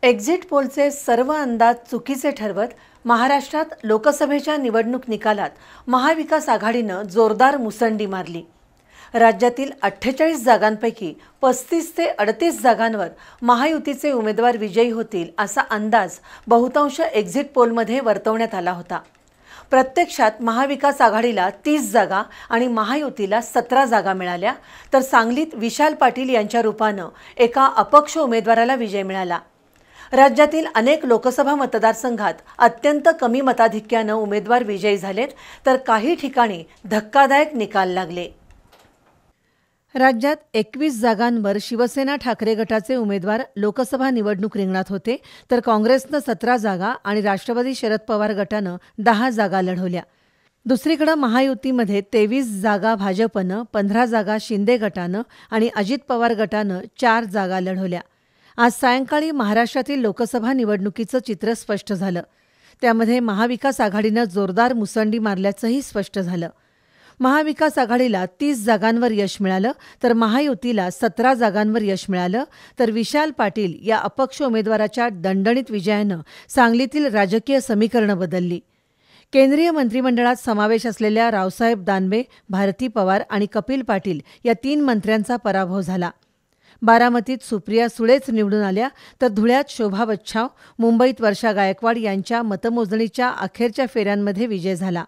Exit पोलचे सर्व अंदाज चुकीचे ठरवत महाराष्ट्रात लोकसभेच्या निवडणूक निकालात महाविकास आघाडीनं जोरदार मुसंडी मारली। राज्यातील 48 जागांपैकी 35 ते 38 जागांवर महायुतीचे उमेदवार विजयी होतील असा अंदाज बहुतांश एक्झिट पोलमध्ये वर्तवण्यात आला होता। प्रत्यक्षात महाविकास आघाडीला 30 जागा आणि महायुतीला 17 जागा मिळाल्या, तर सांगलीत विशाल पाटील यांच्या रूपानं एका अपक्ष उमेदवाराला विजय मिळाला। राज्यातील अनेक लोकसभा मतदारसंघात अत्यंत कमी मताधिक्यानं उमेदवार विजयी झालेत, तर काही ठिकाणी धक्कादायक निकाल लागले। राज्यात 21 जागांवर शिवसेना ठाकरे गटाचे उमेदवार लोकसभा निवडणूक रिंगणात होते, तर काँग्रेसनं 17 जागा आणि राष्ट्रवादी शरद पवार गटानं 10 जागा लढवल्या। दुसरीकडे महायुतीमध्ये 23 जागा भाजपनं, 15 जागा शिंदे गटानं आणि अजित पवार गटानं 4 जागा लढवल्या। आज सायंकाळी महाराष्ट्रातील लोकसभा निवडणुकीचं चित्र स्पष्ट झालं। त्यामध्ये महाविकास आघाडीनं जोरदार मुसंडी मारल्याचंही स्पष्ट झालं। महाविकास आघाडीला 30 जागांवर यश मिळालं, तर महायुतीला 17 जागांवर यश मिळालं, तर विशाल पाटील या अपक्ष उमेदवाराच्या दणदणीत विजयानं सांगलीतील राजकीय समीकरणं बदलली। केंद्रीय मंत्रिमंडळात समावेश असलेल्या रावसाहेब दानवे, भारती पवार आणि कपिल पाटील या 3 मंत्र्यांचा पराभव झाला। बारामतीत सुप्रिया सुळेच निवडून आल्या, तर धुळ्यात शोभा बच्छाव, मुंबईत वर्षा गायकवाड यांच्या मतमोजणीच्या अखेरच्या फेऱ्यांमध्ये विजय झाला।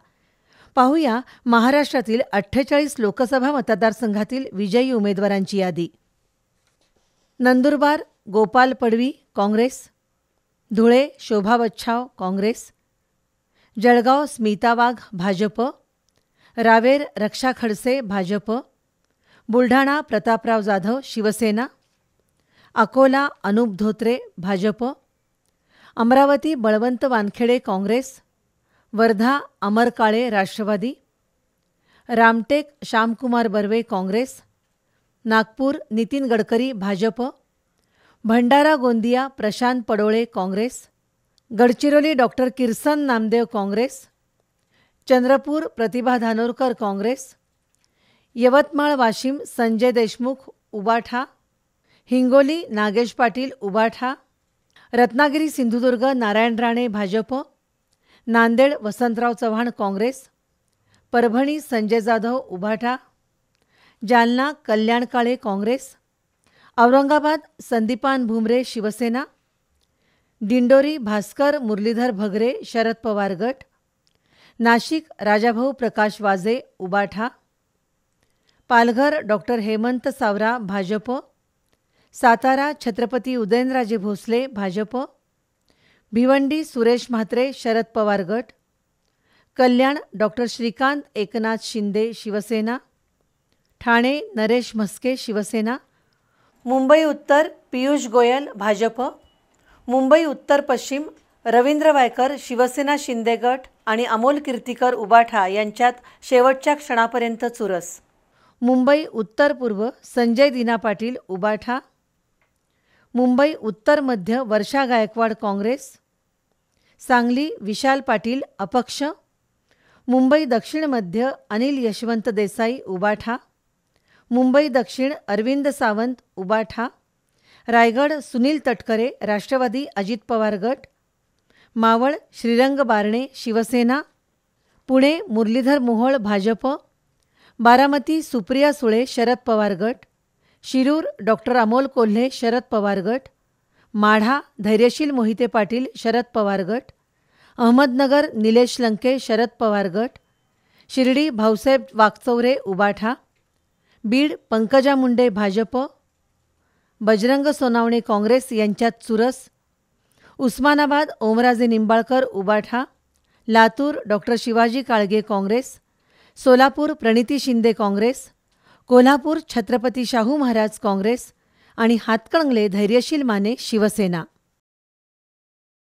पाहूया महाराष्ट्रातील 48 लोकसभा मतदारसंघातील विजयी उमेदवारांची यादी। नंदुरबार गोपाल पडवी काँग्रेस, धुळे शोभा बच्छाव काँग्रेस, जळगाव स्मिता वाघ भाजप, रावेर रक्षा खडसे भाजप, बुलढाणा प्रतापराव जाधव शिवसेना, अकोला अनुप धोत्रे भाजप, अमरावती बळवंत वानखेडे काँग्रेस, वर्धा अमर काळे राष्ट्रवादी, रामटेक श्यामकुमार बर्वे काँग्रेस, नागपूर नितीन गडकरी भाजप, भंडारा गोंदिया प्रशांत पडोळे काँग्रेस, गडचिरोली डॉक्टर किरसन नामदेव काँग्रेस, चंद्रपूर प्रतिभा धानोरकर काँग्रेस, यवतमाळ वाशिम संजय देशमुख उबाठा, हिंगोली नागेश पाटील उबाठा, रत्नागिरी सिंधुदुर्ग नारायण राणे भाजप, नांदेड वसंतराव चव्हाण काँग्रेस, परभणी संजय जाधव उबाठा, जालना कल्याण काळे काँग्रेस, औरंगाबाद संदीपान भुमरे शिवसेना, दिंडोरी भास्कर मुरलीधर भगरे शरद पवार गट, नाशिक राजाभाऊ प्रकाश वाजे उबाठा, पालघर डॉक्टर हेमंत सावरा भाजप, सातारा छत्रपती उदयनराजे भोसले भाजप, भिवंडी सुरेश म्हात्रे शरद पवार गट, कल्याण डॉक्टर श्रीकांत एकनाथ शिंदे शिवसेना, ठाणे नरेश म्हस्के शिवसेना, मुंबई उत्तर पियुष गोयल भाजप, मुंबई उत्तर पश्चिम रवींद्र वायकर शिवसेना शिंदे गट आणि अमोल कीर्तीकर उबाठा यांच्यात शेवटच्या क्षणापर्यंत चुरस। मुंबई उत्तर पूर्व संजय दिना पाटील उबाठा, मुंबई उत्तर मध्य वर्षा गायकवाड काँग्रेस, सांगली विशाल पाटील अपक्ष, मुंबई दक्षिण मध्य अनिल यशवंत देसाई उबाठा, मुंबई दक्षिण अरविंद सावंत उबाठा, रायगड सुनील तटकरे राष्ट्रवादी अजित पवार गट, मावळ श्रीरंग बारणे शिवसेना, पुणे मुरलीधर मोहोळ भाजप, बारामती सुप्रिया सुळे शरद पवार गट, शिरूर डॉक्टर अमोल कोल्हे शरद पवार गट, माढा धैर्यशील मोहिते पाटील शरद पवार गट, अहमदनगर निलेश लंके शरद पवार गट, शिर्डी भाऊसाहेब वाकचौरे उबाठा, बीड पंकजा मुंडे भाजप, बजरंग सोनावणे काँग्रेस यांच्यात चुरस, उस्मानाबाद ओमराजे निंबाळकर उबाठा, लातूर डॉक्टर शिवाजी काळगे काँग्रेस, सोलापूर प्रणिती शिंदे काँग्रेस, कोल्हापूर छत्रपती शाहू महाराज काँग्रेस आणि हातकणंगले धैर्यशील माने शिवसेना।